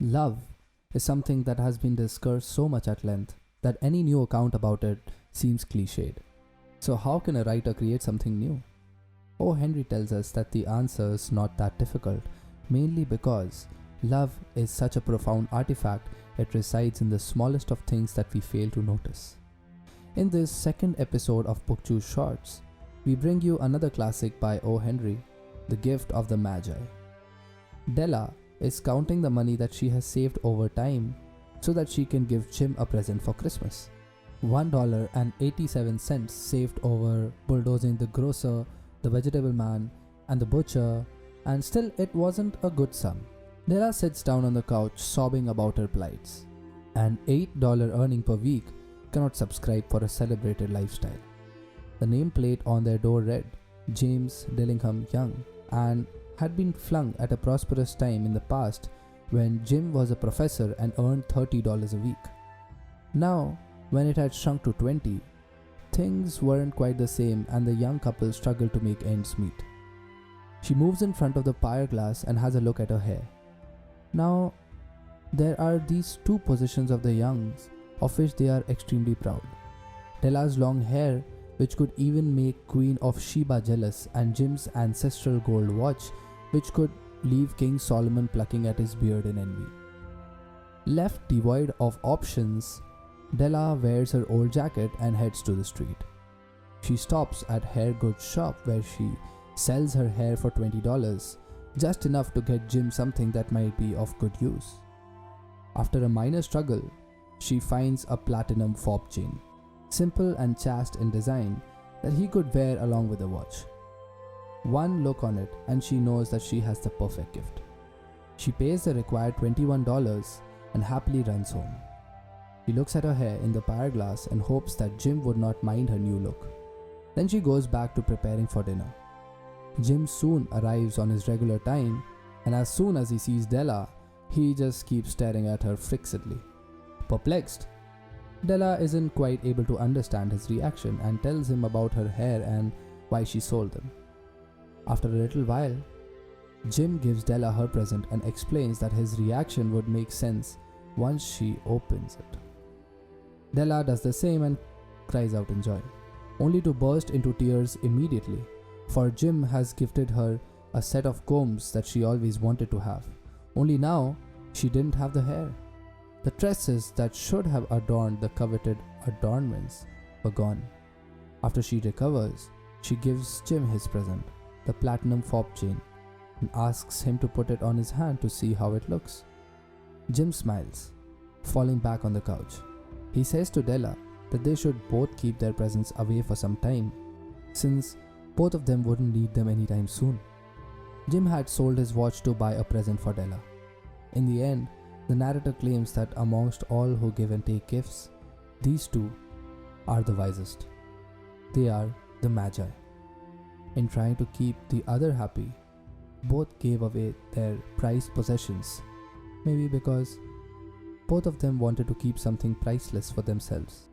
Love is something that has been discussed so much at length that any new account about it seems cliched. So, how can a writer create something new? O.Henry tells us that the answer is not that difficult, mainly because love is such a profound artifact, it resides in the smallest of things that we fail to notice. In this second episode of Bookjuice Shorts, we bring you another classic by O.Henry, The Gift of the Magi. Della is counting the money that she has saved over time so that she can give Jim a present for Christmas. $1.87 saved over bulldozing the grocer, the vegetable man, and the butcher, and still it wasn't a good sum. Della sits down on the couch sobbing about her plights. An $8 earning per week cannot subscribe for a celebrated lifestyle. The nameplate on their door read James Dillingham Young and had been flung at a prosperous time in the past when Jim was a professor and earned $30 a week. Now, when it had shrunk to 20, things weren't quite the same and the young couple struggled to make ends meet. She moves in front of the pier glass and has a look at her hair. Now, there are these two positions of the Youngs of which they are extremely proud. Della's long hair, which could even make Queen of Sheba jealous, and Jim's ancestral gold watch, which could leave King Solomon plucking at his beard in envy. Left devoid of options, Della wears her old jacket and heads to the street. She stops at hair goods shop where she sells her hair for $20, just enough to get Jim something that might be of good use. After a minor struggle, she finds a platinum fob chain, simple and chaste in design, that he could wear along with the watch. One look on it and she knows that she has the perfect gift. She pays the required $21 and happily runs home. She looks at her hair in the pier glass and hopes that Jim would not mind her new look. Then she goes back to preparing for dinner. Jim soon arrives on his regular time, and as soon as he sees Della, he just keeps staring at her fixedly. Perplexed, Della isn't quite able to understand his reaction and tells him about her hair and why she sold them. After a little while, Jim gives Della her present and explains that his reaction would make sense once she opens it. Della does the same and cries out in joy, only to burst into tears immediately, for Jim has gifted her a set of combs that she always wanted to have. Only now, she didn't have the hair. The tresses that should have adorned the coveted adornments were gone. After she recovers, she gives Jim his present, the platinum fob chain, and asks him to put it on his hand to see how it looks. Jim smiles, falling back on the couch. He says to Della that they should both keep their presents away for some time, since both of them wouldn't need them anytime soon. Jim had sold his watch to buy a present for Della. In the end, the narrator claims that amongst all who give and take gifts, these two are the wisest. They are the Magi. In trying to keep the other happy, both gave away their prized possessions, maybe because both of them wanted to keep something priceless for themselves.